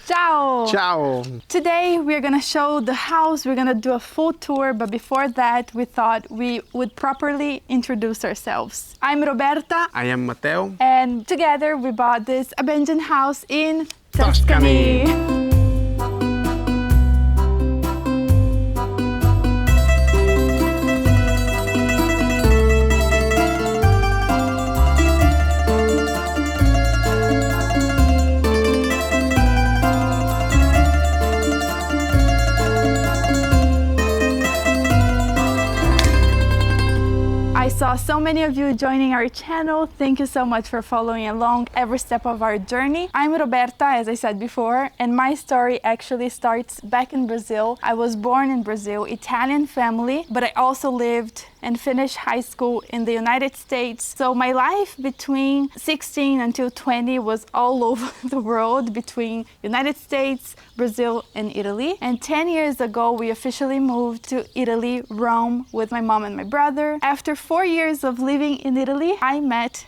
Ciao! Ciao! Today we're gonna show the house, we're gonna do a full tour, but before that we thought we would properly introduce ourselves. I'm Roberta. I am Matteo. And together we bought this abandoned house in Tuscany. I saw so many of you joining our channel. Thank you so much for following along every step of our journey. I'm Roberta, as I said before, and my story actually starts back in Brazil. I was born in Brazil, Italian family, but I also lived and finished high school in the United States. So my life between 16 until 20 was all over the world, between United States, Brazil, and Italy. And 10 years ago, we officially moved to Italy, Rome, with my mom and my brother. After 4 years of living in Italy, I met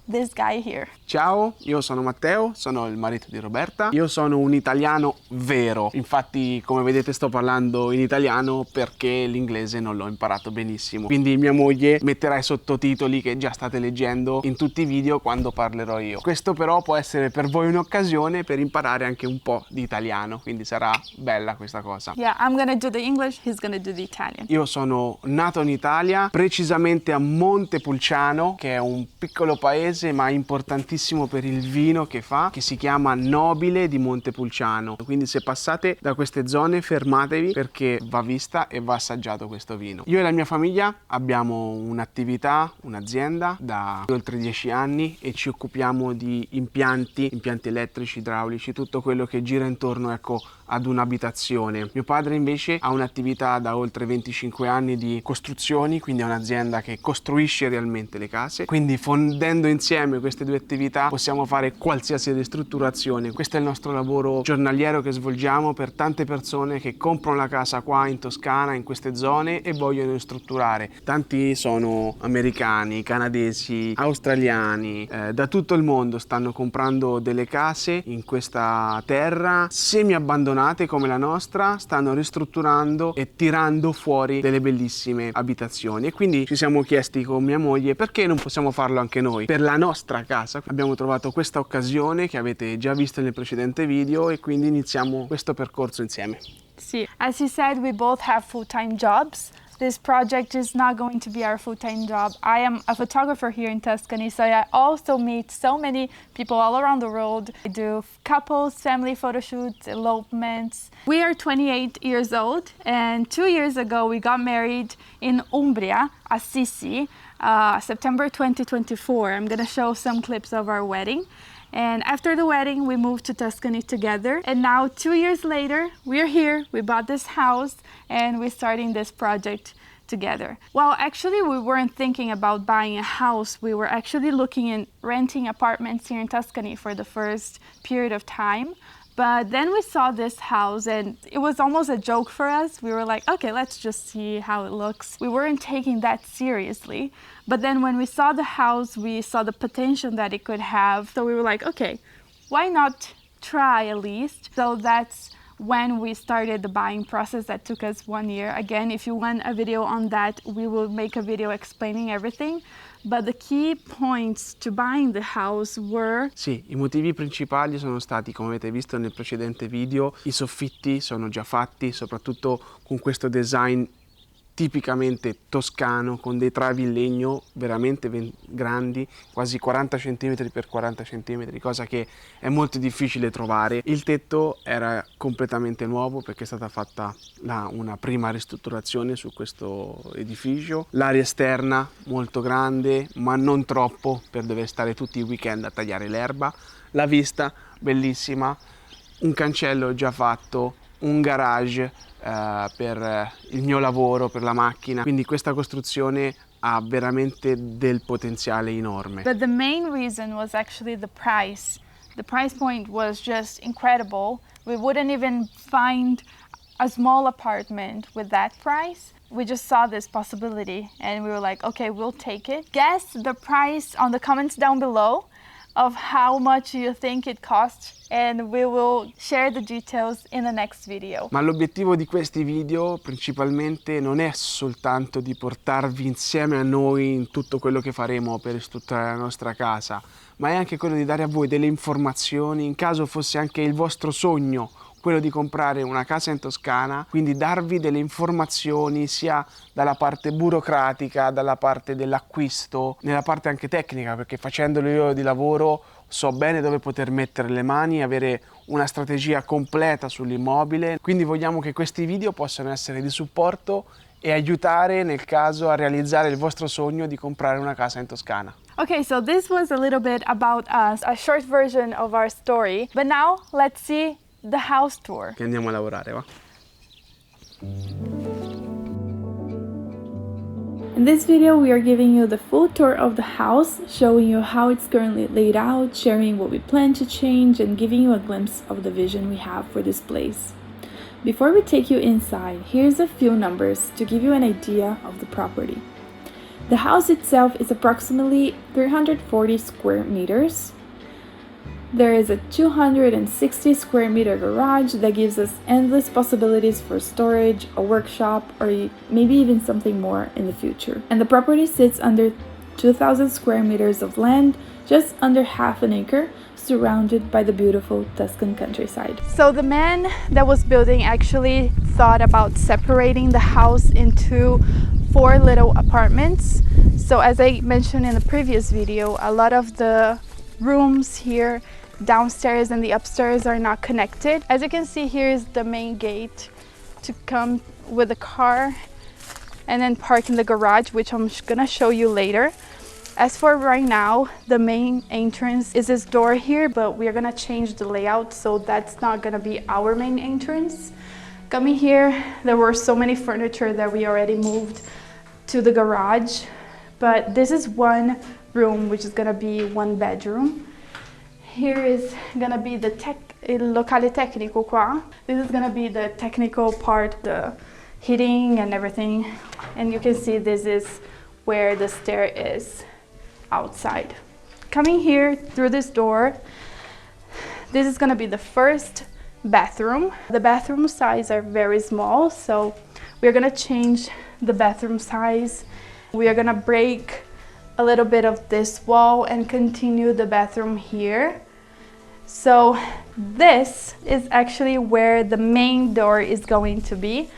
this guy here. Ciao, io sono Matteo, sono il marito di Roberta. Io sono un italiano vero, infatti come vedete sto parlando in italiano perché l'inglese non l'ho imparato benissimo. Quindi mia moglie metterà i sottotitoli che già state leggendo in tutti i video quando parlerò io. Questo però può essere per voi un'occasione per imparare anche un po' di italiano, quindi sarà bella questa cosa. Yeah, I'm gonna do the English, he's gonna do the Italian. Io sono nato in Italia, precisamente a Montepulciano, che è un piccolo paese ma importantissimo per il vino che fa, che si chiama Nobile di Montepulciano. Quindi se passate da queste zone fermatevi perché va vista e va assaggiato questo vino. Io e la mia famiglia abbiamo un'attività, un'azienda da oltre 10 anni e ci occupiamo di impianti elettrici, idraulici, tutto quello che gira intorno, ecco, ad un'abitazione. Mio padre invece ha un'attività da oltre 25 anni di costruzioni, quindi è un'azienda che costruisce realmente le case. Quindi fondendo insieme queste due attività possiamo fare qualsiasi ristrutturazione. Questo è il nostro lavoro giornaliero che svolgiamo per tante persone che comprano la casa qua in Toscana, in queste zone, e vogliono ristrutturare. Tanti sono americani, canadesi, australiani, da tutto il mondo stanno comprando delle case in questa terra semi abbandonate come la nostra, stanno ristrutturando e tirando fuori delle bellissime abitazioni. E quindi ci siamo chiesti con mia moglie perché non possiamo farlo anche noi per la nostra casa. Abbiamo trovato questa occasione che avete già visto nel precedente video e quindi iniziamo questo percorso insieme. See, as he said, we both have full-time jobs. This project is not going to be our full-time job. I am a photographer here in Tuscany, so I also meet so many people all around the world. I do couples, family photo shoots, elopements. We are 28 years old, and 2 years ago we got married in Umbria, Assisi, September 2024. I'm gonna show some clips of our wedding. And after the wedding, we moved to Tuscany together. And now 2 years later, we're here, we bought this house, and we're starting this project together. Well, actually, we weren't thinking about buying a house. We were actually looking at renting apartments here in Tuscany for the first period of time. But then we saw this house and it was almost a joke for us. We were like, okay, let's just see how it looks. We weren't taking that seriously. But then when we saw the house, we saw the potential that it could have. So we were like, okay, why not try at least? So that's when we started the buying process. That took us 1 year. Again, if you want a video on that, we will make a video explaining everything. But the key points to buying the house were... Sì, i motivi principali sono stati, come avete visto nel precedente video, i soffitti sono già fatti, soprattutto con questo design tipicamente toscano, con dei travi in legno veramente grandi, quasi 40 cm per 40 cm, cosa che è molto difficile trovare. Il tetto era completamente nuovo perché è stata fatta una prima ristrutturazione su questo edificio. L'aria esterna molto grande, ma non troppo per dover stare tutti i weekend a tagliare l'erba. La vista bellissima, un cancello già fatto, un garage per il mio lavoro, per la macchina, quindi questa costruzione ha veramente del potenziale enorme. But the main reason was actually the price. The price point was just incredible. We wouldn't even find a small apartment with that price. We just saw this possibility and we were like, okay, we'll take it. Guess the price on the comments down below. of how much you think it costs, and we will share the details in the next video. Ma l'obiettivo di questi video principalmente non è soltanto di portarvi insieme a noi in tutto quello che faremo per ristrutturare la nostra casa, ma è anche quello di dare a voi delle informazioni in caso fosse anche il vostro sogno quello di comprare una casa in Toscana, quindi darvi delle informazioni sia dalla parte burocratica, dalla parte dell'acquisto, nella parte anche tecnica, perché facendolo io di lavoro so bene dove poter mettere le mani, avere una strategia completa sull'immobile, quindi vogliamo che questi video possano essere di supporto e aiutare nel caso a realizzare il vostro sogno di comprare una casa in Toscana. Okay, so this was a little bit about us, a short version of our story, but now let's see the house tour. Che andiamo a lavorare, va? In this video, we are giving you the full tour of the house, showing you how it's currently laid out, sharing what we plan to change, and giving you a glimpse of the vision we have for this place. Before we take you inside, here's a few numbers to give you an idea of the property. The house itself is approximately 340 square meters. There is a 260 square meter garage that gives us endless possibilities for storage, a workshop, or maybe even something more in the future. And the property sits under 2,000 square meters of land, just under half an acre, surrounded by the beautiful Tuscan countryside. So the man that was building actually thought about separating the house into 4 little apartments. So as I mentioned in the previous video, a lot of the rooms here downstairs and the upstairs are not connected. As you can see, here is the main gate to come with a car and then park in the garage, which I'm gonna show you later. As for right now, the main entrance is this door here, but we are gonna change the layout, so that's not gonna be our main entrance. Coming here, there were so many furniture that we already moved to the garage, but this is one room, which is gonna be 1 bedroom. Here is gonna be the il locale tecnico qua. This is gonna be the technical part, the heating and everything. And you can see this is where the stair is outside. Coming here through this door, this is gonna be the first bathroom. The bathroom size are very small, so we're gonna change the bathroom size. We are gonna break a little bit of this wall and continue the bathroom here. So this is actually where the main door is going to be.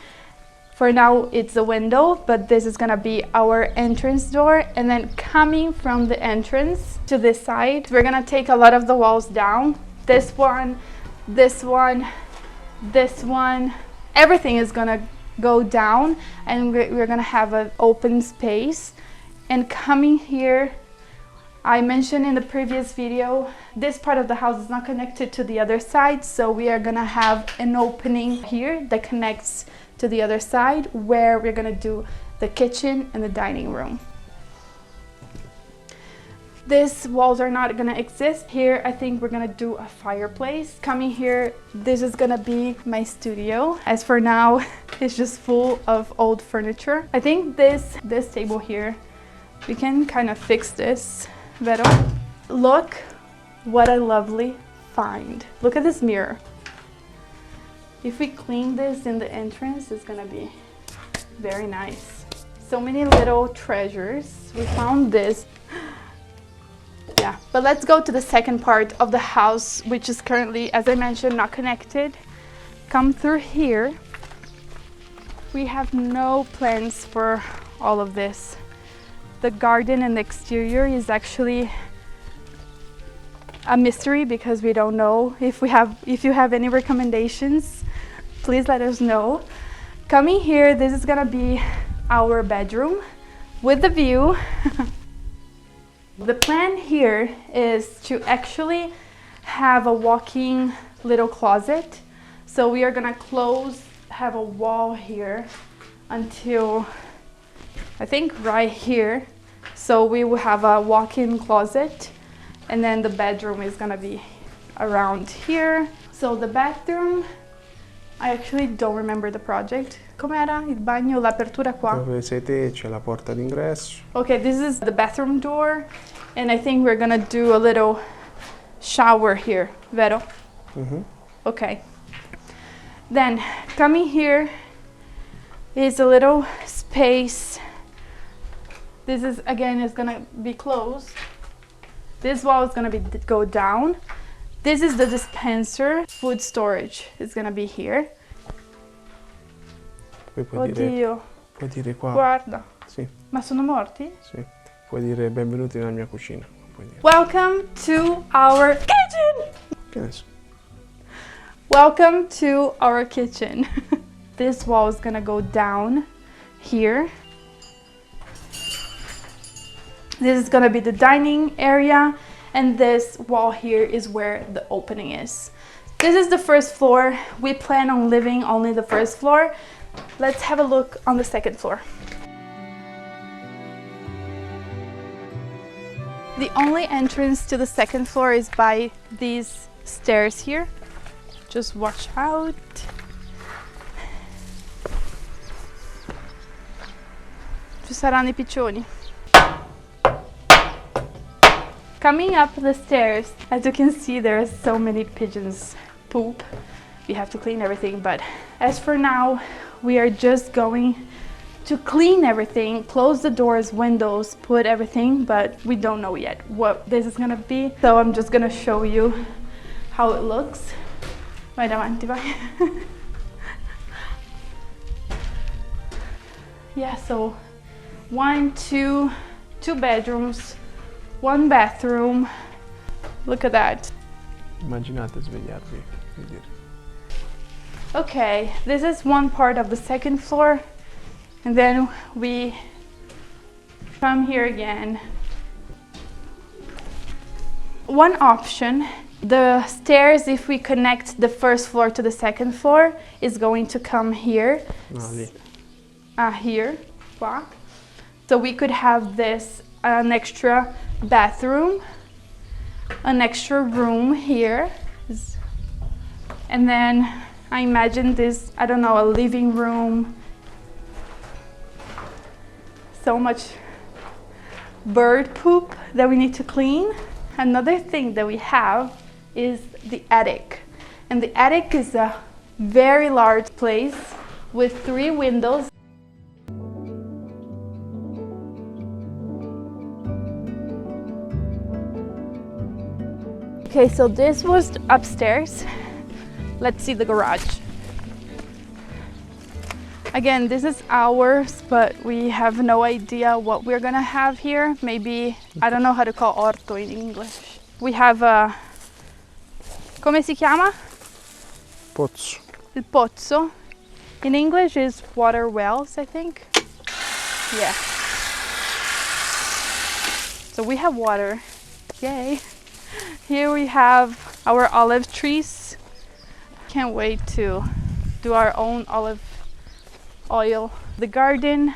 For now it's a window, but this is gonna be our entrance door. And then coming from the entrance to this side, we're gonna take a lot of the walls down. This one, this one, this one, everything is gonna go down, and we're gonna have an open space. And coming here, I mentioned in the previous video, this part of the house is not connected to the other side, so we are gonna have an opening here that connects to the other side, where we're gonna do the kitchen and the dining room. These walls are not gonna exist. Here, I think we're gonna do a fireplace. Coming here, this is gonna be my studio. As for now, it's just full of old furniture. I think this table here, we can kind of fix this better. Look what a lovely find. Look at this mirror. If we clean this in the entrance, it's gonna be very nice. So many little treasures. We found this. Yeah, but let's go to the second part of the house, which is currently, as I mentioned, not connected. Come through here. We have no plans for all of this. The garden and the exterior is actually a mystery, because we don't know. If you have any recommendations, please let us know. Coming here, this is gonna be our bedroom with the view. The plan here is to actually have a walk-in little closet. So we are gonna have a wall here until, I think, right here. So we will have a walk-in closet, and then the bedroom is gonna be around here. So the bathroom, I actually don't remember the project. Com'era il bagno? L'apertura qua? Dove sei te c'è la porta d'ingresso. Okay, this is the bathroom door, and I think we're gonna do a little shower here, vero? Okay. Then coming here is a little space. This is again is gonna be closed. This wall is gonna go down. This is the dispenser. Food storage is gonna be here. Poi puoi Oddio, dire qua. guarda. Sì, Ma sono morti? sì. Puoi dire benvenuti nella mia cucina. Puoi dire. Welcome to our kitchen! Che ne so. Welcome to our kitchen. This wall is gonna go down here. This is gonna be the dining area, and this wall here is where the opening is. This is the first floor. We plan on living only the first floor. Let's have a look on the second floor. The only entrance to the second floor is by these stairs here. Just watch out. Ci saranno I piccioni. Coming up the stairs, as you can see, there are so many pigeons poop. We have to clean everything, but as for now, we are just going to clean everything, close the doors, windows, put everything, but we don't know yet what this is gonna be. So I'm just gonna show you how it looks. Vai davanti, vai. Yeah, so two bedrooms, one bathroom. Look at that. Immaginate svegliarvi. Vuol dire. Okay, this is one part of the second floor, and then we come here again. One option, the stairs, if we connect the first floor to the second floor, is going to come here. No, lì. Here, qua. So we could have this, an extra bathroom, an extra room here, and then I imagine this, I don't know, a living room. So much bird poop that we need to clean. Another thing that we have is the attic. And the attic is a very large place with 3 windows. Okay, so this was upstairs. Let's see the garage. Again, this is ours, but we have no idea what we're gonna have here. Maybe, I don't know how to call orto in English. We have a, come si chiama? Pozzo. Il pozzo. In English is water wells, I think. Yeah. So we have water. Yay. Here we have our olive trees. Can't wait to do our own olive oil. The garden.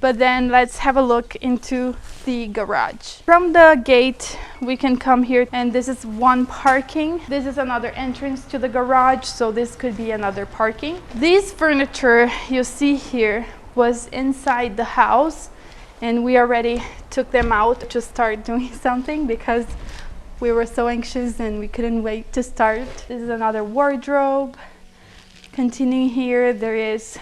But then let's have a look into the garage. From the gate we can come here, and this is one parking. This is another entrance to the garage, so this could be another parking. This furniture you see here was inside the house, and we already took them out to start doing something because we were so anxious and we couldn't wait to start. This is another wardrobe. Continuing here, there is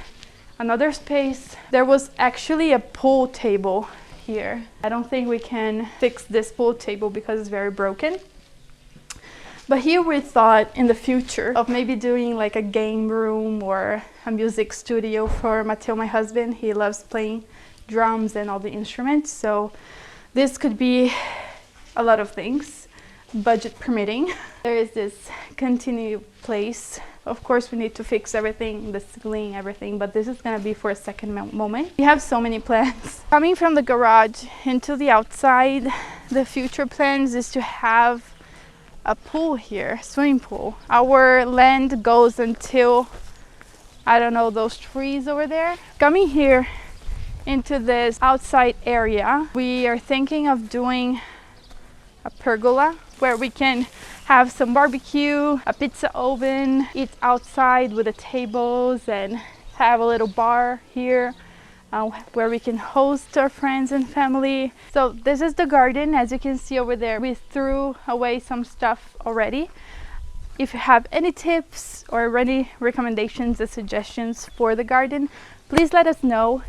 another space. There was actually a pool table here. I don't think we can fix this pool table because it's very broken. But here we thought in the future of maybe doing like a game room or a music studio for Matteo, my husband. He loves playing drums and all the instruments. So this could be a lot of things, budget permitting. There is this continued place. Of course, we need to fix everything, the ceiling, everything, but this is gonna be for a second moment. We have so many plans. Coming from the garage into the outside, the future plans is to have a pool here, swimming pool. Our land goes until, I don't know, those trees over there. Coming here into this outside area, we are thinking of doing a pergola where we can have some barbecue, a pizza oven, eat outside with the tables, and have a little bar here, where we can host our friends and family. So this is the garden. As you can see over there, we threw away some stuff already. If you have any tips or any recommendations or suggestions for the garden, please let us know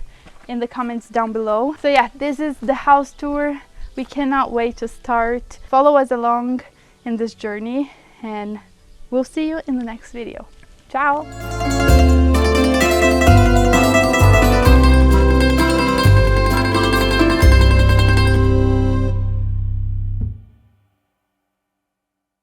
in the comments down below. So yeah, this is the house tour. We cannot wait to start. Follow us along in this journey, and we'll see you in the next video. Ciao!